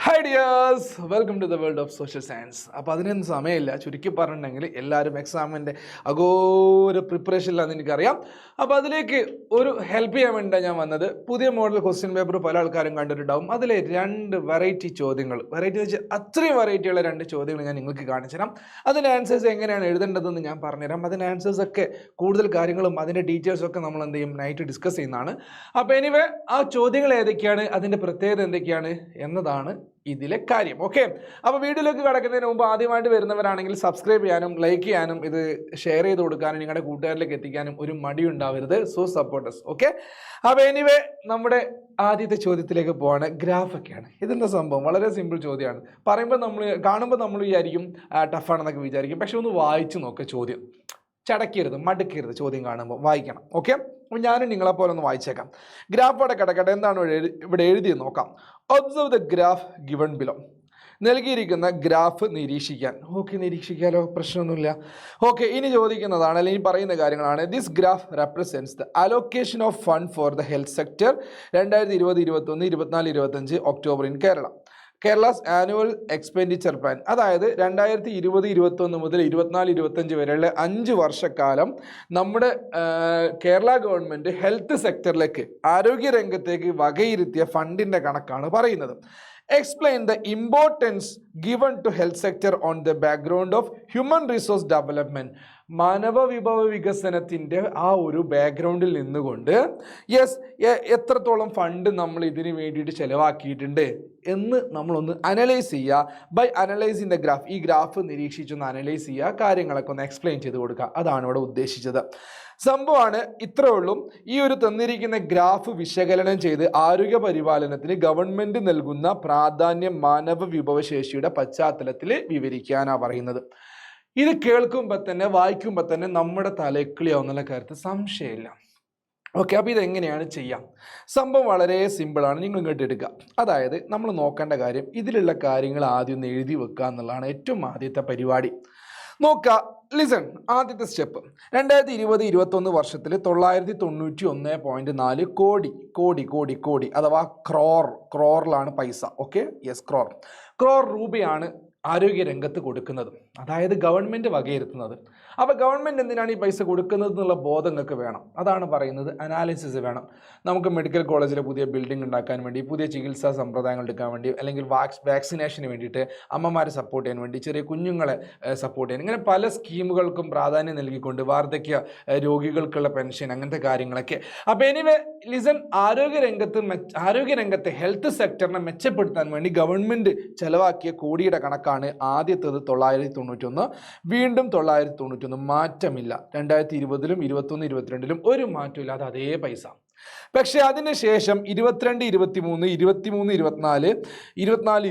Hi dears, welcome to the world of social science. അപ്പോൾ അതിനൊന്നും സമയമില്ല. ചുരുക്കി പറഞ്ഞിട്ടുണ്ടെങ്കിൽ എല്ലാവരും എക്സാമിൻ്റെ അഘോര പ്രിപ്പറേഷനിലാണെന്ന് എനിക്കറിയാം. അപ്പോൾ അതിലേക്ക് ഒരു ഹെൽപ്പ് ചെയ്യാൻ വേണ്ടിയിട്ടാണ് ഞാൻ വന്നത്. പുതിയ മോഡൽ ക്വസ്റ്റ്യൻ പേപ്പർ പല ആൾക്കാരും കണ്ടിട്ടുണ്ടാവും. അതിലെ രണ്ട് വെറൈറ്റി ചോദ്യങ്ങൾ, വെറൈറ്റി എന്ന് വെച്ചാൽ അത്രയും വെറൈറ്റിയുള്ള രണ്ട് ചോദ്യങ്ങൾ ഞാൻ നിങ്ങൾക്ക് കാണിച്ചു തരാം. അതിൻ്റെ ആൻസേഴ്സ് എങ്ങനെയാണ് എഴുതേണ്ടതെന്ന് ഞാൻ പറഞ്ഞുതരാം. അതിൻ്റെ ആൻസേഴ്സൊക്കെ കൂടുതൽ കാര്യങ്ങളും അതിൻ്റെ ഡീറ്റെയിൽസൊക്കെ നമ്മൾ എന്ത് ചെയ്യും, നൈറ്റ് ഡിസ്കസ് ചെയ്യുന്നതാണ്. അപ്പോൾ എനിവേ ആ ചോദ്യങ്ങൾ ഏതൊക്കെയാണ്, അതിൻ്റെ പ്രത്യേകത എന്തൊക്കെയാണ് എന്നതാണ് ഇതിലെ കാര്യം. ഓക്കെ, അപ്പോൾ വീഡിയോയിലേക്ക് കടക്കുന്നതിന് മുമ്പ് ആദ്യമായിട്ട് വരുന്നവരാണെങ്കിൽ സബ്സ്ക്രൈബ് ചെയ്യാനും ലൈക്ക് ചെയ്യാനും ഇത് ഷെയർ ചെയ്ത് കൊടുക്കാനും നിങ്ങളുടെ കൂട്ടുകാരിലേക്ക് എത്തിക്കാനും ഒരു മടി ഉണ്ടാവരുത്. So supporters. ഓക്കെ, അപ്പോൾ എനിവേ നമ്മുടെ ആദ്യത്തെ ചോദ്യത്തിലേക്ക് പോവാണ്. ഗ്രാഫൊക്കെയാണ്. ഇതെന്താ സംഭവം? വളരെ സിമ്പിൾ ചോദ്യമാണ്. കാണുമ്പോൾ നമ്മൾ വിചാരിക്കും ടഫാണെന്നൊക്കെ വിചാരിക്കും. പക്ഷെ ഒന്ന് വായിച്ചു നോക്കുക. ചോദ്യം ചടക്കരുത്, മടുക്കരുത്. ചോദ്യം കാണുമ്പോൾ വായിക്കണം. ഓക്കെ, അപ്പോൾ ഞാനും നിങ്ങളെപ്പോലെ ഒന്ന് വായിച്ചേക്കാം. ഗ്രാഫ് അവിടെ കിടക്കട്ടെ. എന്താണ് ഇവിടെ എഴുതിയത് നോക്കാം. Observe the graph given below. നൽകിയിരിക്കുന്ന ഗ്രാഫ് നിരീക്ഷിക്കാൻ. ഓക്കെ, നിരീക്ഷിക്കാലോ, പ്രശ്നമൊന്നുമില്ല. ഓക്കെ, ഇനി ചോദിക്കുന്നതാണ്, അല്ലെങ്കിൽ പറയുന്ന കാര്യങ്ങളാണ്. This graph represents the allocation of fund for the health sector 2020, 21, 24, 25 October in Kerala's annual expenditure plan. അതായത് 2020, 21 മുതൽ 24, 25 വരെയുള്ള 5 വർഷക്കാലം നമ്മുടെ കേരള ഗവൺമെൻറ് ഹെൽത്ത് സെക്ടറിലേക്ക്, ആരോഗ്യരംഗത്തേക്ക് വകയിരുത്തിയ ഫണ്ടിൻ്റെ കണക്കാണ് പറയുന്നത്. Explain the importance given to health sector on the background of human resource development. മാനവ വിഭവ വികസനത്തിൻ്റെ ആ ഒരു ബാക്ക്ഗ്രൗണ്ടിൽ നിന്നുകൊണ്ട് എത്രത്തോളം ഫണ്ട് നമ്മൾ ഇതിന് വേണ്ടിയിട്ട് ചിലവാക്കിയിട്ടുണ്ട് എന്ന് നമ്മളൊന്ന് അനലൈസ് ചെയ്യുക. By analysing the graph. ഈ ഗ്രാഫ് നിരീക്ഷിച്ചൊന്ന് അനലൈസ് ചെയ്യുക, കാര്യങ്ങളൊക്കെ ഒന്ന് എക്സ്പ്ലെയിൻ ചെയ്ത് കൊടുക്കുക. അതാണ് ഇവിടെ ഉദ്ദേശിച്ചത്. സംഭവമാണ് ഇത്രേ ഉള്ളൂ. ഈ ഒരു തന്നിരിക്കുന്ന ഗ്രാഫ് വിശകലനം ചെയ്ത് ആരോഗ്യ പരിപാലനത്തിന് ഗവൺമെൻറ് നൽകുന്ന പ്രാധാന്യം മാനവ വിഭവശേഷിയുടെ പശ്ചാത്തലത്തിൽ വിവരിക്കാനാണ് പറയുന്നത്. ഇത് കേൾക്കുമ്പോൾ തന്നെ വായിക്കുമ്പോൾ തന്നെ നമ്മുടെ തലക്കിളിയാവുന്നുള്ള കാര്യത്തിൽ സംശയമില്ല. ഓക്കെ, അപ്പോൾ ഇതെങ്ങനെയാണ് ചെയ്യാം? സംഭവം വളരെ സിമ്പിളാണ്. നിങ്ങൾ ഇങ്ങോട്ട് എടുക്കുക. അതായത് നമ്മൾ നോക്കേണ്ട കാര്യം, ഇതിലുള്ള കാര്യങ്ങൾ ആദ്യം ഒന്ന് എഴുതി വെക്കുക എന്നുള്ളതാണ് ഏറ്റവും ആദ്യത്തെ പരിപാടി. നോക്കുക, ലിസൺ. ആദ്യത്തെ സ്റ്റെപ്പ് 2020, 21 വർഷത്തിൽ 991.4 കോടി അഥവാ ക്രോറിലാണ് പൈസ. ഓക്കെ, യെസ്, ക്രോർ രൂപയാണ് ആരോഗ്യരംഗത്ത് കൊടുക്കുന്നത്, അതായത് ഗവൺമെൻറ് വകയിരുത്തുന്നത്. അപ്പോൾ ഗവൺമെൻറ് എന്തിനാണ് ഈ പൈസ കൊടുക്കുന്നത് എന്നുള്ള ബോധം നിങ്ങൾക്ക് വേണം. അതാണ് പറയുന്നത്, അനാലിസിസ് വേണം. നമുക്ക് മെഡിക്കൽ കോളേജിൽ പുതിയ ബിൽഡിംഗ് ഉണ്ടാക്കാൻ വേണ്ടി, പുതിയ ചികിത്സാ സമ്പ്രദായങ്ങൾ എടുക്കാൻ വേണ്ടി, അല്ലെങ്കിൽ വാക്സിനേഷന് വേണ്ടിയിട്ട്, അമ്മമാരെ സപ്പോർട്ട് ചെയ്യാൻ വേണ്ടി, ചെറിയ കുഞ്ഞുങ്ങളെ സപ്പോർട്ട് ചെയ്യാൻ, ഇങ്ങനെ പല സ്കീമുകൾക്കും പ്രാധാന്യം നൽകിക്കൊണ്ട് വാർദ്ധക്യ രോഗികൾക്കുള്ള പെൻഷൻ, അങ്ങനത്തെ കാര്യങ്ങളൊക്കെ. അപ്പോൾ എനിവേ ലിസൺ, ആരോഗ്യരംഗത്തെ ഹെൽത്ത് സെക്ടറിനെ മെച്ചപ്പെടുത്താൻ വേണ്ടി ഗവൺമെൻറ് ചെലവാക്കിയ കോടിയുടെ കണക്കാണ് ആദ്യത്തേത് 991, വീണ്ടും 991, മാറ്റമില്ല. 2020, 21, 22 ഒരു മാറ്റമില്ലാതെ അതേ പൈസ. പക്ഷെ അതിനുശേഷം 22, 23, 24,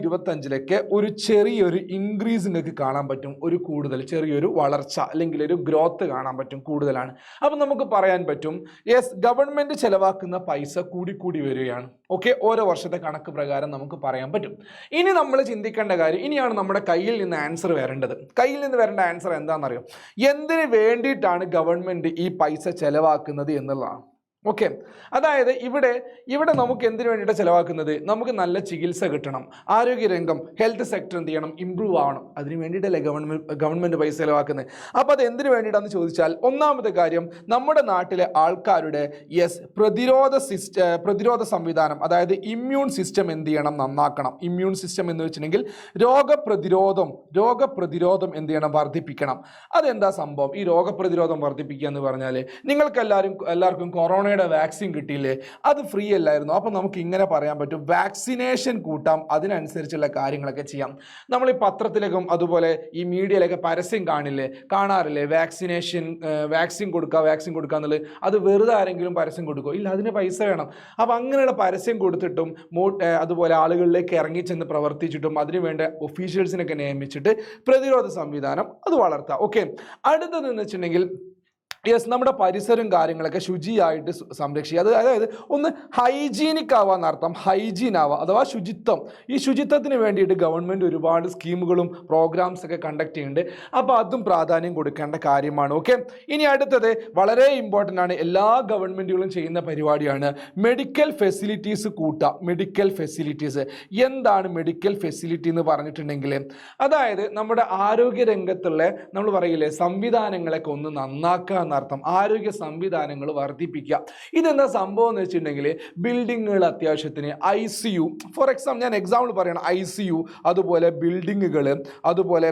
25 ഒരു ചെറിയൊരു ഇൻക്രീസ് നിങ്ങൾക്ക് കാണാൻ പറ്റും. ഒരു കൂടുതൽ ചെറിയൊരു വളർച്ച അല്ലെങ്കിൽ ഒരു ഗ്രോത്ത് കാണാൻ പറ്റും, കൂടുതലാണ്. അപ്പം നമുക്ക് പറയാൻ പറ്റും, യെസ്, ഗവൺമെൻറ് ചെലവാക്കുന്ന പൈസ കൂടി വരികയാണ്. ഓക്കെ, ഓരോ വർഷത്തെ കണക്ക് പ്രകാരം നമുക്ക് പറയാൻ പറ്റും. ഇനി നമ്മൾ ചിന്തിക്കേണ്ട കാര്യം, ഇനിയാണ് നമ്മുടെ കയ്യിൽ നിന്ന് ആൻസർ വരേണ്ടത്. കയ്യിൽ നിന്ന് വരേണ്ട ആൻസർ എന്താണെന്നറിയോ? എന്തിനു വേണ്ടിയിട്ടാണ് ഗവൺമെൻറ് ഈ പൈസ ചെലവാക്കുന്നത് എന്നുള്ളതാണ്. ഓക്കെ, അതായത് ഇവിടെ നമുക്ക് എന്തിനു വേണ്ടിയിട്ടാണ് ചിലവാക്കുന്നത്? നമുക്ക് നല്ല ചികിത്സ കിട്ടണം, ആരോഗ്യരംഗം ഹെൽത്ത് സെക്ടർ എന്ത് ചെയ്യണം, ഇമ്പ്രൂവ് ആവണം. അതിന് വേണ്ടിയിട്ടല്ലേ ഗവൺമെൻറ് പൈസ ചിലവാക്കുന്നത്. അപ്പോൾ അത് എന്തിനു വേണ്ടിയിട്ടാണെന്ന് ചോദിച്ചാൽ, ഒന്നാമത്തെ കാര്യം, നമ്മുടെ നാട്ടിലെ ആൾക്കാരുടെ പ്രതിരോധ സംവിധാനം, അതായത് ഇമ്മ്യൂൺ സിസ്റ്റം എന്ത് ചെയ്യണം, നന്നാക്കണം. ഇമ്മ്യൂൺ സിസ്റ്റം എന്ന് വെച്ചിട്ടുണ്ടെങ്കിൽ രോഗപ്രതിരോധം എന്ത് ചെയ്യണം, വർദ്ധിപ്പിക്കണം. അതെന്താ സംഭവം? ഈ രോഗപ്രതിരോധം വർദ്ധിപ്പിക്കുക എന്ന് പറഞ്ഞാൽ, എല്ലാവർക്കും കൊറോണയുടെ വാക്സിൻ കിട്ടിയില്ലേ? അത് ഫ്രീ അല്ലായിരുന്നു. അപ്പോൾ നമുക്ക് ഇങ്ങനെ പറയാൻ പറ്റും, വാക്സിനേഷൻ കൂട്ടാം, അതിനനുസരിച്ചുള്ള കാര്യങ്ങളൊക്കെ ചെയ്യാം. നമ്മൾ ഈ പത്രത്തിലേക്കും അതുപോലെ ഈ മീഡിയയിലൊക്കെ പരസ്യം കാണാറില്ലേ? വാക്സിൻ കൊടുക്കുക എന്നുള്ളത്. അത് വെറുതെ ആരെങ്കിലും പരസ്യം കൊടുക്കുമോ? ഇല്ല, അതിന് പൈസ വേണം. അപ്പോൾ അങ്ങനെയുള്ള പരസ്യം കൊടുത്തിട്ടും അതുപോലെ ആളുകളിലേക്ക് ഇറങ്ങിച്ചെന്ന് പ്രവർത്തിച്ചിട്ടും അതിനുവേണ്ട ഒഫീഷ്യൽസിനൊക്കെ നിയമിച്ചിട്ട് പ്രതിരോധ സംവിധാനം അത് വളർത്താം. ഓക്കെ, അടുത്തതെന്ന് വെച്ചിട്ടുണ്ടെങ്കിൽ യെസ്, നമ്മുടെ പരിസരം കാര്യങ്ങളൊക്കെ ശുചിയായിട്ട് സംരക്ഷിക്കുക. അതായത് ഒന്ന് ഹൈജീനിക് ആവാന്നർത്ഥം, ഹൈജീൻ ആവുക അഥവാ ശുചിത്വം. ഈ ശുചിത്വത്തിന് വേണ്ടിയിട്ട് ഗവൺമെൻറ് ഒരുപാട് സ്കീമുകളും പ്രോഗ്രാംസ് ഒക്കെ കണ്ടക്ട് ചെയ്യുന്നുണ്ട്. അപ്പോൾ അതും പ്രാധാന്യം കൊടുക്കേണ്ട കാര്യമാണ്. ഓക്കെ, ഇനി അടുത്തത് വളരെ ഇമ്പോർട്ടൻ്റ് ആണ്, എല്ലാ ഗവൺമെൻറ്റുകളും ചെയ്യുന്ന പരിപാടിയാണ് മെഡിക്കൽ ഫെസിലിറ്റീസ് കൂട്ടുക. മെഡിക്കൽ ഫെസിലിറ്റീസ് എന്താണ് മെഡിക്കൽ ഫെസിലിറ്റി എന്ന് പറഞ്ഞിട്ടുണ്ടെങ്കിൽ, അതായത് നമ്മുടെ ആരോഗ്യ രംഗത്തുള്ള നമ്മൾ പറയില്ലേ സംവിധാനങ്ങളൊക്കെ ഒന്ന് നന്നാക്കുക എന്നർത്ഥം. ആരോഗ്യ സംവിധാനങ്ങൾ വർദ്ധിപ്പിക്കുക. ഇതെന്താ സംഭവം എന്ന് വെച്ചിട്ടുണ്ടെങ്കിൽ, ബിൽഡിങ്ങുകൾ അത്യാവശ്യത്തിന് ICU, ഫോർ എക്സാമ്പിൾ ഞാൻ എക്സാമ്പിൾ പറയണം, ICU, അതുപോലെ ബിൽഡിങ്ങുകൾ, അതുപോലെ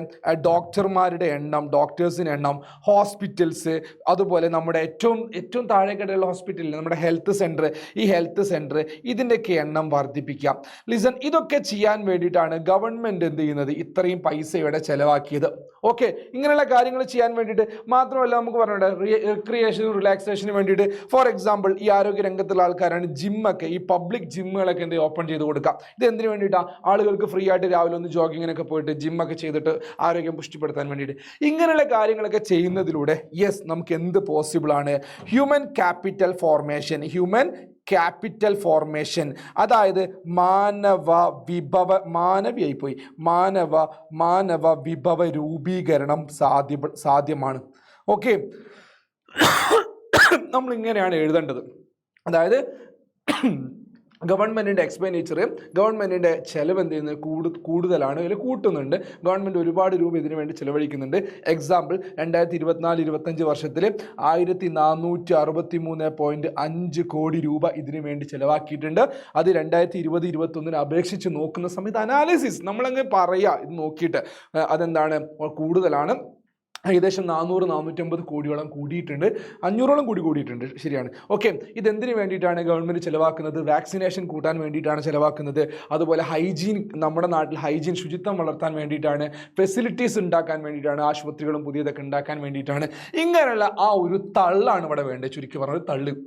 ഡോക്ടർമാരുടെ എണ്ണം, ഡോക്ടേഴ്സിൻ്റെ എണ്ണം, ഹോസ്പിറ്റൽസ്, അതുപോലെ നമ്മുടെ ഏറ്റവും താഴെക്കിടയുള്ള ഹോസ്പിറ്റലിൽ നമ്മുടെ ഹെൽത്ത് സെൻറ്റർ, ഈ ഹെൽത്ത് സെൻറ്റർ ഇതിൻ്റെയൊക്കെ എണ്ണം വർദ്ധിപ്പിക്കാം. ലിസൺ, ഇതൊക്കെ ചെയ്യാൻ വേണ്ടിയിട്ടാണ് ഗവൺമെൻറ് എന്ത് ചെയ്യുന്നത്, ഇത്രയും പൈസ ഇവിടെ ചെലവാക്കിയത്. ഓക്കെ, ഇങ്ങനെയുള്ള കാര്യങ്ങൾ ചെയ്യാൻ വേണ്ടിയിട്ട് മാത്രമല്ല, നമുക്ക് പറഞ്ഞിട്ട് റിക്രിയേഷനും റിലാക്സേഷനും വേണ്ടിയിട്ട് ഫോർ എക്സാമ്പിൾ ഈ ആരോഗ്യ രംഗത്തുള്ള ആൾക്കാരാണ് ജിമ്മൊക്കെ, ഈ പബ്ലിക് ജിമ്മുകളൊക്കെ എന്ത് ഓപ്പൺ ചെയ്ത് കൊടുക്കാം. ഇത് എന്തിനു വേണ്ടിയിട്ടാണ്? ആളുകൾക്ക് ഫ്രീ ആയിട്ട് രാവിലെ ഒന്ന് ജോഗിങ്ങിനൊക്കെ പോയിട്ട് ജിമ്മൊക്കെ ചെയ്തിട്ട് ആരോഗ്യം പുഷ്ടിപ്പെടുത്താൻ വേണ്ടിയിട്ട്. ഇങ്ങനെയുള്ള കാര്യങ്ങളൊക്കെ ചെയ്യുന്നതിലൂടെ യെസ് നമുക്ക് എന്ത് പോസിബിൾ ആണ്? Human capital formation, human capital formation, അതായത് മാനവ വിഭവ രൂപീകരണം സാധ്യമാണ്. ഓക്കെ, നമ്മളിങ്ങനെയാണ് എഴുതേണ്ടത്. അതായത് ഗവൺമെൻറ്റിൻ്റെ എക്സ്പെൻഡിച്ചർ, ഗവൺമെൻറ്റിൻ്റെ ചിലവ് എന്ത് ചെയ്യുന്നത് കൂടുതലാണ്, അല്ലെങ്കിൽ കൂട്ടുന്നുണ്ട്. ഗവൺമെൻറ് ഒരുപാട് രൂപ ഇതിനു വേണ്ടി ചിലവഴിക്കുന്നുണ്ട്. എക്സാമ്പിൾ 2024-25 വർഷത്തിൽ 1463.5 കോടി രൂപ ഇതിനു വേണ്ടി ചിലവാക്കിയിട്ടുണ്ട്. അത് 2020-21 അപേക്ഷിച്ച് നോക്കുന്ന സമയത്ത് അനാലിസിസ് നമ്മളങ്ങ് പറയുക, ഇത് നോക്കിയിട്ട് അതെന്താണ് കൂടുതലാണ്. ഏകദേശം 400-450 കോടിയോളം കൂടിയിട്ടുണ്ട്, 500ഓളം കൂടിയിട്ടുണ്ട്. ശരിയാണ്. ഓക്കെ, ഇതെന്തിനു വേണ്ടിയിട്ടാണ് ഗവൺമെൻറ് ചിലവാക്കുന്നത്? വാക്സിനേഷൻ കൂട്ടാൻ വേണ്ടിയിട്ടാണ് ചിലവാക്കുന്നത്. അതുപോലെ ഹൈജീൻ, നമ്മുടെ നാട്ടിൽ ഹൈജീൻ ശുചിത്വം വളർത്താൻ വേണ്ടിയിട്ടാണ്, ഫെസിലിറ്റീസ് ഉണ്ടാക്കാൻ വേണ്ടിയിട്ടാണ്, ആശുപത്രികളും പുതിയതൊക്കെ ഉണ്ടാക്കാൻ വേണ്ടിയിട്ടാണ്. ഇങ്ങനെയുള്ള ആ ഒരു തള്ളാണ് ഇവിടെ വേണ്ടത്. ചുരുക്കി പറഞ്ഞ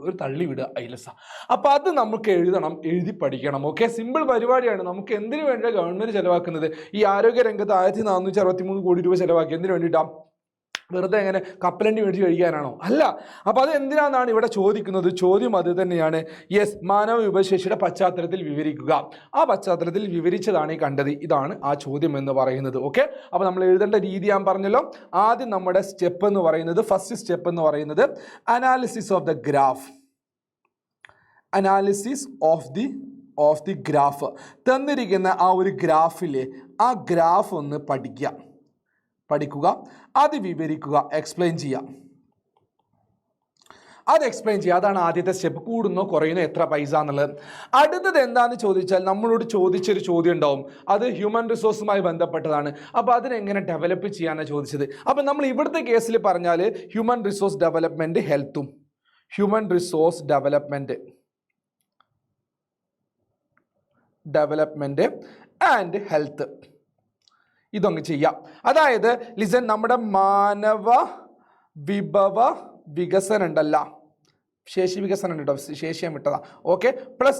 ഒരു തള്ളി വിടുക ഐലസ. അപ്പോൾ അത് നമുക്ക് എഴുതണം, എഴുതി പഠിക്കണം. ഓക്കെ, സിമ്പിൾ പരിപാടിയാണ്. നമുക്ക് എന്തിനു വേണ്ടിയാണ് ഗവൺമെൻറ് ചിലവാക്കുന്നത്? ഈ ആരോഗ്യ രംഗത്ത് 1463 കോടി രൂപ ചിലവാക്കി. എന്തിനു വേണ്ടിയിട്ടാണ്? വെറുതെ എങ്ങനെ കപ്പലണ്ടി മേടിച്ച് കഴിക്കാനാണോ? അല്ല. അപ്പോൾ അത് എന്തിനാണെന്നാണ് ഇവിടെ ചോദിക്കുന്നത്. ചോദ്യം അത് തന്നെയാണ്. യെസ്, മാനവ വിഭവശേഷിയുടെ പശ്ചാത്തലത്തിൽ വിവരിക്കുക. ആ പശ്ചാത്തലത്തിൽ വിവരിച്ചതാണ് ഈ കണ്ടത്. ഇതാണ് ആ ചോദ്യം എന്ന് പറയുന്നത്. ഓക്കെ, അപ്പോൾ നമ്മൾ എഴുതേണ്ട രീതി ഞാൻ പറഞ്ഞല്ലോ. ആദ്യം നമ്മുടെ സ്റ്റെപ്പ് എന്ന് പറയുന്നത്, ഫസ്റ്റ് സ്റ്റെപ്പ് എന്ന് പറയുന്നത് analysis of the graph. Analysis of the graph. തന്നിരിക്കുന്ന ആ ഒരു ഗ്രാഫിലെ ആ ഗ്രാഫ് ഒന്ന് പഠിക്കുക, അത് വിവരിക്കുക, എക്സ്പ്ലെയിൻ ചെയ്യുക. അതാണ് ആദ്യത്തെ സ്റ്റെപ്പ്. കൂടുന്നോ കുറയുന്നോ, എത്ര പൈസ എന്നുള്ളത്. അടുത്തത് എന്താണെന്ന് ചോദിച്ചാൽ, നമ്മളോട് ചോദിച്ചൊരു ചോദ്യം ഉണ്ടാവും, അത് ഹ്യൂമൻ റിസോഴ്സുമായി ബന്ധപ്പെട്ടതാണ്. അപ്പോൾ അതിനെങ്ങനെ ഡെവലപ്പ് ചെയ്യാനാണ് ചോദിച്ചത്. അപ്പോൾ നമ്മൾ ഇവിടുത്തെ കേസിൽ പറഞ്ഞാൽ ഹ്യൂമൻ റിസോഴ്സ് ഡെവലപ്മെൻറ്റ് ഹെൽത്തും, human resource development and health, ഇതൊന്ന് ചെയ്യാം. അതായത് ലിസൺ, നമ്മുടെ മാനവ വിഭവ വികസനം ഉണ്ടല്ല, ശേഷി വികസനം ഉണ്ട് കേട്ടോ, ശേഷിയം വിട്ടതാ. ഓക്കെ, പ്ലസ്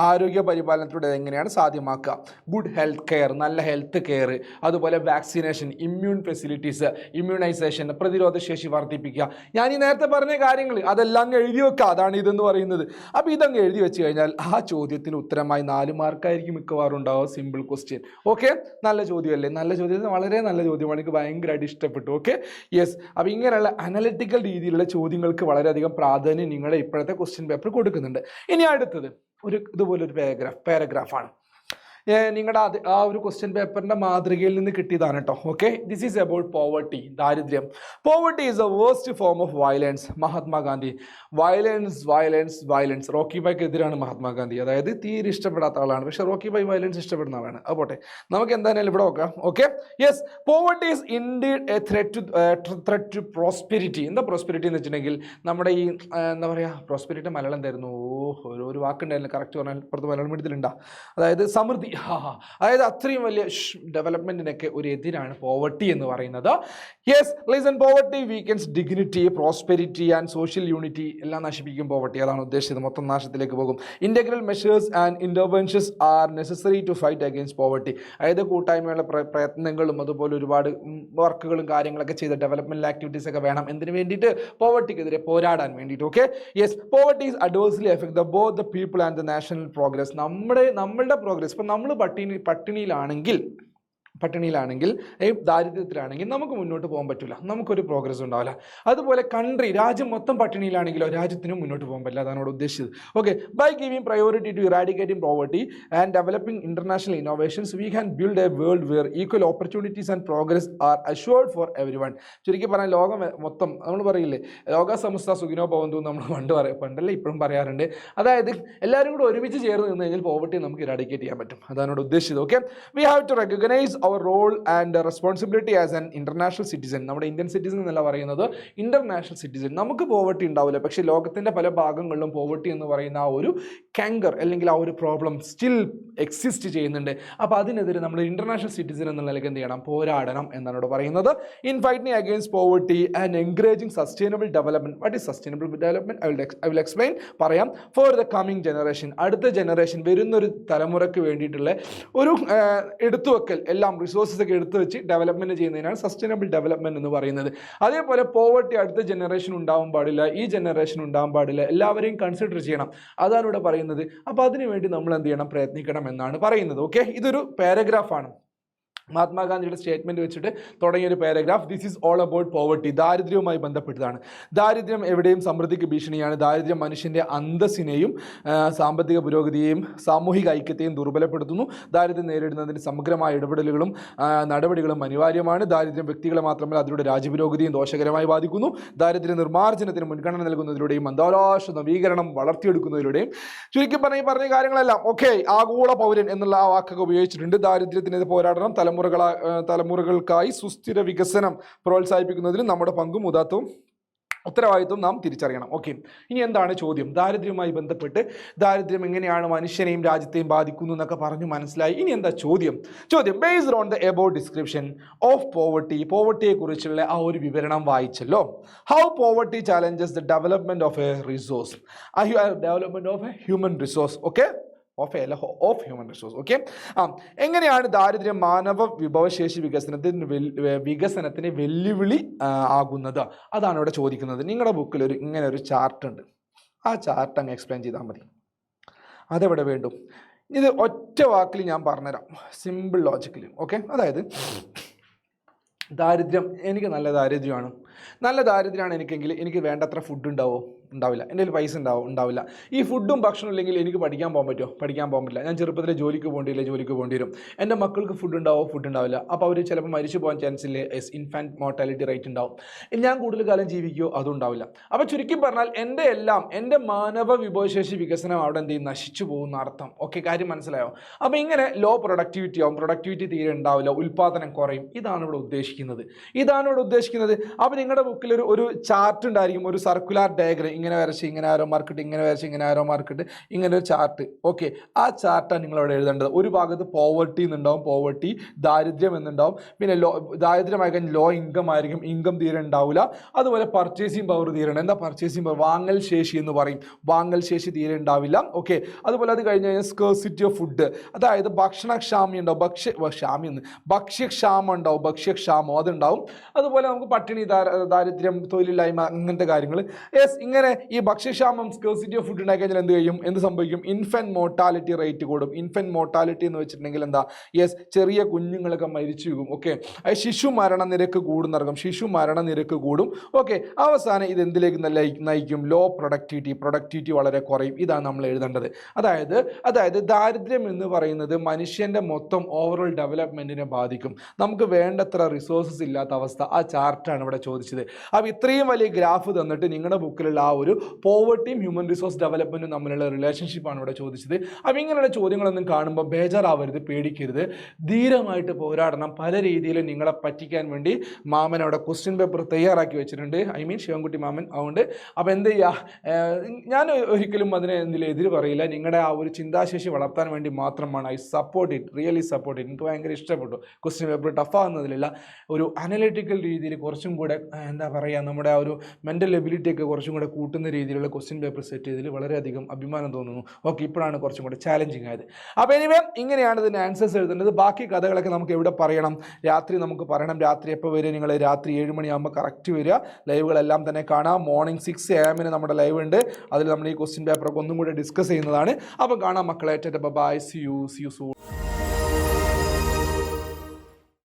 ആരോഗ്യ പരിപാലനത്തിലൂടെ എങ്ങനെയാണ് സാധ്യമാക്കുക? ഗുഡ് ഹെൽത്ത് കെയർ, നല്ല ഹെൽത്ത് കെയർ, അതുപോലെ വാക്സിനേഷൻ, ഇമ്മ്യൂൺ ഫെസിലിറ്റീസ്, ഇമ്മ്യൂണൈസേഷൻ, പ്രതിരോധ ശേഷി വർദ്ധിപ്പിക്കുക. ഞാൻ ഈ നേരത്തെ പറഞ്ഞ കാര്യങ്ങൾ അതെല്ലാം എഴുതി വെക്കുക. അതാണ് ഇതെന്ന് പറയുന്നത്. അപ്പോൾ ഇതങ്ങ് എഴുതി വെച്ച് കഴിഞ്ഞാൽ ആ ചോദ്യത്തിന് ഉത്തരമായി 4 മാർക്കായിരിക്കും മിക്കവാറും ഉണ്ടാവുക. Simple question. ഓക്കെ, നല്ല ചോദ്യമല്ലേ? നല്ല ചോദ്യം, വളരെ നല്ല ചോദ്യമാണ്. എനിക്ക് ഭയങ്കരമായിട്ട് ഇഷ്ടപ്പെട്ടു. Okay, yes. അപ്പോൾ ഇങ്ങനെയുള്ള അനലിറ്റിക്കൽ രീതിയിലുള്ള ചോദ്യങ്ങൾക്ക് വളരെയധികം പ്രാധാന്യം നിങ്ങളുടെ ഇപ്പോഴത്തെ ക്വസ്റ്റ്യൻ പേപ്പർ കൊടുക്കുന്നുണ്ട്. ഇനി അടുത്തത് ഇതുപോലൊരു പാരഗ്രാഫാണ്. നിങ്ങളുടെ ആ ഒരു ക്വസ്റ്റ്യൻ പേപ്പറിൻ്റെ മാതൃകയിൽ നിന്ന് കിട്ടിയതാണ് കേട്ടോ. Okay, this is about poverty, ദാരിദ്ര്യം. Poverty is a worst form of violence. Mahatma Gandhi. Violence റോക്കി ബായ്ക്ക് എതിരാണ് മഹാത്മാഗാന്ധി. അതായത് തീരെ ഇഷ്ടപ്പെടാത്ത ആളാണ്, പക്ഷെ റോക്കി ബായ് വയലൻസ് ഇഷ്ടപ്പെടുന്ന ആളാണ്. അപ്പോട്ടെ, നമുക്ക് എന്തായാലും ഇവിടെ നോക്കാം. Okay, yes, poverty is indeed a threat to prosperity. എന്താ പ്രോസ്പെരിറ്റി എന്ന് വെച്ചിട്ടുണ്ടെങ്കിൽ, നമ്മുടെ ഈ എന്താ പറയുക, പ്രോസ്പെരിറ്റി മലയാളം എന്തായിരുന്നു? ഒരു വാക്കുണ്ടായിരുന്നു കറക്റ്റ് പറഞ്ഞാൽ, ഇപ്പുറത്ത് മലയാളം മീഡിയത്തിലുണ്ടാ. അതായത് സമൃദ്ധി. അതായത് അത്രയും വലിയ ഡെവലപ്മെന്റിനൊക്കെ ഒരു എതിരാണ് പോവർട്ടി എന്ന് പറയുന്നത്. Yes listen, poverty weakens dignity, prosperity and social unity എല്ലാം നശിപ്പിക്കും പോവർട്ടി. അതാണ് ഉദ്ദേശിച്ചത്, മൊത്തം നാശത്തിലേക്ക് പോകും. Integral measures and interventions are necessary to fight against poverty. അതായത് കൂട്ടായ്മയുള്ള പ്രയത്നങ്ങളും അതുപോലെ ഒരുപാട് വർക്കുകളും കാര്യങ്ങളൊക്കെ ചെയ്ത് ഡെവലപ്മെന്റ് ആക്ടിവിറ്റീസ് ഒക്കെ വേണം. എന്തിനു വേണ്ടിയിട്ട്? പോവർട്ടിക്കെതിരെ പോരാടാൻ വേണ്ടിയിട്ട്. Okay, yes, poverty is adversely effect both the people and the national progress. നമ്മളുടെ പ്രോഗ്രസ്, ഇപ്പം നമ്മൾ പട്ടിണിയിലാണെങ്കിൽ ദാരിദ്ര്യത്തിലാണെങ്കിൽ നമുക്ക് മുന്നോട്ട് പോകാൻ പറ്റില്ല, നമുക്കൊരു പ്രോഗ്രസ് ഉണ്ടാവില്ല. അതുപോലെ രാജ്യം മൊത്തം പട്ടിണിയിലാണെങ്കിലോ രാജ്യത്തിനും മുന്നോട്ട് പോകാൻ പറ്റില്ല. അതാണ് ഇവിടെ ഉദ്ദേശിച്ചത്. Okay, by giving priority to eradicating poverty and developing international innovations we can build a world where equal opportunities and progress are assured for everyone. ചുരുക്കി പറഞ്ഞാൽ ലോകം മൊത്തം, നമ്മൾ പറയില്ലേ ലോക സമസ്ത സുഖിനോ ഭവന്തു, നമ്മൾ പണ്ടല്ലേ ഇപ്പോഴും പറയാറുണ്ട്. അതായത് എല്ലാവരും കൂടെ ഒരുമിച്ച് ചേർന്ന് നിന്ന് കഴിഞ്ഞാൽ പോവർട്ടി നമുക്ക് ഇറാഡിക്കേറ്റ് ചെയ്യാൻ പറ്റും. അതാണ് ഇവിടെ ഉദ്ദേശിച്ചത്. Okay, we have to recognise our role and responsibility as an international citizen. നമ്മുടെ ഇന്ത്യൻ സിറ്റിസൺ എന്നല്ല പറയുന്നത്, ഇന്റർനാഷണൽ സിറ്റിസൺ. നമുക്ക് പോവർട്ടി ഉണ്ടാവില്ല, പക്ഷേ ലോകത്തിന്റെ പല ഭാഗങ്ങളിലും പോവർട്ടി എന്ന് പറയുന്ന ആ ഒരു കാങ്കർ അല്ലെങ്കിൽ ആ ഒരു പ്രോബ്ലം സ്റ്റിൽ എക്സിസ്റ്റ് ചെയ്യുന്നുണ്ട്. അപ്പോൾ അതിനെതിരെ നമ്മൾ ഇന്റർനാഷണൽ സിറ്റിസൺ എന്ന നിലയ്ക്ക് എന്ത് ചെയ്യണം? പോരാടണം എന്നാണ് ഇവിടെ പറയുന്നത്. In fighting against poverty and encouraging sustainable development. What is sustainable development? I will explain, പറയാം. ഫോർ ദ കമ്മിങ് ജനറേഷൻ, അടുത്ത ജനറേഷൻ, വരുന്നൊരു തലമുറയ്ക്ക് വേണ്ടിയിട്ടുള്ള ഒരു എടുത്തുവെക്കൽ, എല്ലാം റിസോഴ്സസ് ഒക്കെ എടുത്തു വെച്ച് ഡെവലപ്മെന്റ് ചെയ്യുന്നതിനാണ് സസ്റ്റൈനബിൾ ഡെവലപ്മെന്റ് എന്ന് പറയുന്നത്. അതേപോലെ പോവർട്ടി അടുത്ത ജനറേഷൻ ഉണ്ടാവാൻ പാടില്ല, ഈ ജനറേഷൻ ഉണ്ടാവാൻ പാടില്ല, എല്ലാവരെയും കൺസിഡർ ചെയ്യണം. അതാണ് ഇവിടെ പറയുന്നത്. അപ്പോൾ അതിനുവേണ്ടി നമ്മൾ എന്ത് ചെയ്യണം? പ്രയത്നിക്കണം എന്നാണ് പറയുന്നത്. ഓക്കെ, ഇതൊരു പാരഗ്രാഫാണ്. മഹാത്മാഗാന്ധിയുടെ സ്റ്റേറ്റ്മെന്റ് വെച്ചിട്ട് തുടങ്ങിയൊരു paragraph. This is all about poverty. ദാരിദ്ര്യവുമായി ബന്ധപ്പെട്ടതാണ്. ദാരിദ്ര്യം എവിടെയും സമൃദ്ധിക്ക് ഭീഷണിയാണ്. ദാരിദ്ര്യം മനുഷ്യൻ്റെ അന്തസ്സിനെയും സാമ്പത്തിക പുരോഗതിയെയും സാമൂഹിക ഐക്യത്തെയും ദുർബലപ്പെടുത്തുന്നു. ദാരിദ്ര്യം നേരിടുന്നതിന് സമഗ്രമായ ഇടപെടലുകളും നടപടികളും അനിവാര്യമാണ്. ദാരിദ്ര്യം വ്യക്തികളെ മാത്രമല്ല അതിലൂടെ രാജ്യപുരോഗതിയും ദോഷകരമായി ബാധിക്കുന്നു. ദാരിദ്ര്യ നിർമ്മാർജ്ജനത്തിന് മുൻഗണന നൽകുന്നതിലൂടെയും അന്താരാഷ്ട്ര നവീകരണം വളർത്തിയെടുക്കുന്നതിലൂടെയും, ചുരുക്കി പറഞ്ഞ കാര്യങ്ങളെല്ലാം. ഓക്കെ, ആഗോള പൗരൻ എന്നുള്ള ആ വാക്കൊക്കെ ഉപയോഗിച്ചിട്ടുണ്ട്. ദാരിദ്ര്യത്തിനെതിരെ പോരാടണം. തലമുറകൾക്കായി സുസ്ഥിര വികസനം പ്രോത്സാഹിപ്പിക്കുന്നതിന് നമ്മുടെ പങ്കും ഉത്തരവാദിത്വം നാം തിരിച്ചറിയണം. ഓക്കെ, ഇനി എന്താണ് ചോദ്യം? ദാരിദ്ര്യവുമായി ബന്ധപ്പെട്ട് ദാരിദ്ര്യം എങ്ങനെയാണ് മനുഷ്യനെയും രാജ്യത്തെയും ബാധിക്കുന്നു എന്നൊക്കെ പറഞ്ഞു മനസ്സിലായി. ഇനി എന്താ ചോദ്യം? Based on the above description of പോവർട്ടിയെ കുറിച്ചുള്ള ആ ഒരു വിവരണം വായിച്ചല്ലോ. How poverty challenges the development of a resource, development of a human resource. Okay, of human resource. Okay, എങ്ങനെയാണ് ദാരിദ്ര്യം മാനവ വിഭവശേഷി വികസനത്തിന് വെല്ലുവിളി ആകുന്നത്? അതാണ് ഇവിടെ ചോദിക്കുന്നത്. നിങ്ങളുടെ ബുക്കിൽ ഇങ്ങനെ ഒരു ചാർട്ട് ഉണ്ട്. ആ ചാർട്ട് അങ്ങ് എക്സ്പ്ലെയിൻ ചെയ്താൽ മതി. അതെവിടെ വേണ്ടും. ഇത് ഒറ്റ വാക്കിൽ ഞാൻ പറഞ്ഞുതരാം, സിമ്പിൾ ലോജിക്കൽ. ഓക്കെ, അതായത് ദാരിദ്ര്യം, എനിക്ക് നല്ല ദാരിദ്ര്യമാണ് എനിക്കെങ്കിൽ എനിക്ക് വേണ്ടത്ര ഫുഡ് ഉണ്ടാവില്ല. എൻ്റെ കയ്യിൽ പൈസ ഉണ്ടാവില്ല. ഈ ഫുഡും ഭക്ഷണം ഇല്ലെങ്കിൽ എനിക്ക് പഠിക്കാൻ പോകാൻ പറ്റുമോ? പഠിക്കാൻ പോകാൻ പറ്റില്ല. ഞാൻ ചെറുപ്പത്തിലെ ജോലിക്ക് പോകേണ്ടി വരും. എൻ്റെ മക്കൾക്ക് ഫുഡ് ഉണ്ടാവില്ല. അപ്പോൾ അവർ ചിലപ്പോൾ മരിച്ചു പോകാൻ ചാൻസ് ഇല്ലേ? ഇൻഫാൻറ്റ് മോർട്ടാലിറ്റി റേറ്റ് ഉണ്ടാവും. ഞാൻ കൂടുതൽ കാലം ജീവിക്കുകയോ അതും ഉണ്ടാവില്ല. അപ്പോൾ ചുരുക്കി പറഞ്ഞാൽ എൻ്റെ മാനവ വിഭവശേഷി വികസനം അവിടെ എന്ത് ചെയ്യും? നശിച്ചു പോകുന്ന അർത്ഥം. ഓക്കെ, കാര്യം മനസ്സിലായോ? അപ്പോൾ ഇങ്ങനെ ലോ പ്രൊഡക്ടിവിറ്റി ആവും, പ്രൊഡക്ടിവിറ്റി തീരെ ഉണ്ടാവില്ല, ഉൽപ്പാദനം കുറയും. ഇതാണ് ഇവിടെ ഉദ്ദേശിക്കുന്നത്. അപ്പോൾ നിങ്ങളുടെ ബുക്കിൽ ഒരു ചാർട്ട് ഉണ്ടായിരിക്കും, ഒരു സർക്കുലർ ഡയഗ്രം. ഇങ്ങനെ വരച്ച് ഇങ്ങനെ ആരോ മാർക്കിട്ട്, ഇങ്ങനെ വരച്ച് ഇങ്ങനെ ആരോ മാർക്കിട്ട്, ഇങ്ങനെ ഒരു ചാർട്ട്. ഓക്കെ, ആ ചാർട്ടാണ് നിങ്ങളവിടെ എഴുതേണ്ടത്. ഒരു ഭാഗത്ത് പോവർട്ടി എന്നുണ്ടാവും, പോവർട്ടി ദാരിദ്ര്യം എന്നുണ്ടാവും. പിന്നെ ദാരിദ്ര്യമായി കഴിഞ്ഞാൽ ലോ ഇൻകം ആയിരിക്കും, ഇൻകം തീരെ ഉണ്ടാവില്ല. അതുപോലെ പർച്ചേസിങ് പവർ തീരെ ഉണ്ട്. എന്താ പർച്ചേസിങ് പവർ? വാങ്ങൽ ശേഷി എന്ന് പറയും. വാങ്ങൽ ശേഷി തീരെ ഉണ്ടാവില്ല. ഓക്കെ, അതുപോലെ അത് കഴിഞ്ഞ് കഴിഞ്ഞാൽ സ്കേഴ്സിറ്റി ഓഫ് ഫുഡ്, അതായത് ഭക്ഷണക്ഷാമം ഉണ്ടാവും, ഭക്ഷ്യക്ഷാമം ഉണ്ടാവും, ഭക്ഷ്യക്ഷാമം അതുണ്ടാവും. അതുപോലെ നമുക്ക് പട്ടിണി, ദാരിദ്ര്യം, തൊഴിലില്ലായ്മ, അങ്ങനത്തെ കാര്യങ്ങൾ. ഇങ്ങനെ ഈ ഭക്ഷ്യക്ഷാമം, സ്കേഴ്സിറ്റി ഓഫ് ഫുഡ് ഉണ്ടായി കഴിഞ്ഞാൽ എന്ത് സംഭവിക്കും? ഇൻഫന്റ് മോർട്ടാലിറ്റി റേറ്റ് കൂടും. ഇൻഫന്റ് മോർട്ടാലിറ്റി എന്ന് വെച്ചിട്ടുണ്ടെങ്കിൽ എന്താ? ചെറിയ കുഞ്ഞുങ്ങളൊക്കെ മരിച്ചു പോകും. ഓക്കെ, ശിശു മരണനിരക്ക് കൂടും. ഓക്കെ, അവസാനം ഇത് എന്തിലേക്ക് നയിക്കും? ലോ പ്രൊഡക്ടിവിറ്റി വളരെ കുറയും. ഇതാണ് നമ്മൾ എഴുതേണ്ടത്. അതായത് ദാരിദ്ര്യം എന്ന് പറയുന്നത് മനുഷ്യന്റെ മൊത്തം ഓവറോൾ ഡെവലപ്മെന്റിനെ ബാധിക്കും. നമുക്ക് വേണ്ടത്ര റിസോഴ്സസ് ഇല്ലാത്ത അവസ്ഥ. ആ ചാർട്ടാണ് ഇവിടെ ചോദിക്കുന്നത്. ചോദിച്ചത്. അപ്പോൾ ഇത്രയും വലിയ ഗ്രാഫ് തന്നിട്ട് നിങ്ങളുടെ ബുക്കിലുള്ള ആ ഒരു പോവർട്ടിയും ഹ്യൂമൻ റിസോഴ്സ് ഡെവലപ്മെൻറ്റും തമ്മിലുള്ള റിലേഷൻഷിപ്പാണ് ഇവിടെ ചോദിച്ചത്. അപ്പോൾ ഇങ്ങനെയുള്ള ചോദ്യങ്ങളൊന്നും കാണുമ്പോൾ ബേജാറാവരുത്, പേടിക്കരുത്, ധീരമായിട്ട് പോരാടണം. പല രീതിയിലും നിങ്ങളെ പറ്റിക്കാൻ വേണ്ടി മാമൻ അവിടെ ക്വസ്റ്റ്യൻ പേപ്പർ തയ്യാറാക്കി വെച്ചിട്ടുണ്ട്, ശിവൻകുട്ടി മാമൻ. അതുകൊണ്ട് അപ്പോൾ എന്ത് ചെയ്യുക, ഞാൻ ഒരിക്കലും അതിനെ എതിര് പറയില്ല. നിങ്ങളുടെ ആ ഒരു ചിന്താശേഷി വളർത്താൻ വേണ്ടി മാത്രമാണ്. I support it, really support it. എനിക്ക് ഭയങ്കര ഇഷ്ടപ്പെട്ടു. ക്വസ്റ്റ്യൻ പേപ്പർ ടഫാകുന്നതിലില്ല, ഒരു അനലിറ്റിക്കൽ രീതിയിൽ കുറച്ചും കൂടെ എന്താ പറയുക, നമ്മുടെ ആ ഒരു മെൻ്റൽ എബിലിറ്റിയൊക്കെ കുറച്ചും കൂടെ കൂട്ടുന്ന രീതിയിലുള്ള ക്വസ്റ്റ്യൻ പേപ്പർ സെറ്റ് ചെയ്തതിൽ വളരെയധികം അഭിമാനം തോന്നുന്നു. ഓക്കെ, ഇപ്പോഴാണ് കുറച്ചും കൂടെ ചാലഞ്ചിങ് ആയത്. അപ്പോൾ എനിവേ ഇങ്ങനെയാണ് ഇതിൻ്റെ ആൻസേഴ്സ് എഴുതേണ്ടത്. ബാക്കി കഥകളൊക്കെ നമുക്ക് എവിടെ പറയണം, രാത്രി നമുക്ക് പറയണം. രാത്രി എപ്പോൾ വരിക, നിങ്ങൾ രാത്രി 7 മണിയാകുമ്പോൾ കറക്റ്റ് വരിക. ലൈവുകളെല്ലാം തന്നെ കാണാം. മോർണിംഗ് 6 AM നമ്മുടെ ലൈവ് ഉണ്ട്, അതിൽ നമ്മൾ ഈ ക്വസ്റ്റ്യൻ പേപ്പറൊക്കെ ഒന്നും കൂടെ ഡിസ്കസ് ചെയ്യുന്നതാണ്. അപ്പം കാണാം മക്കളെ. Bye, see you soon.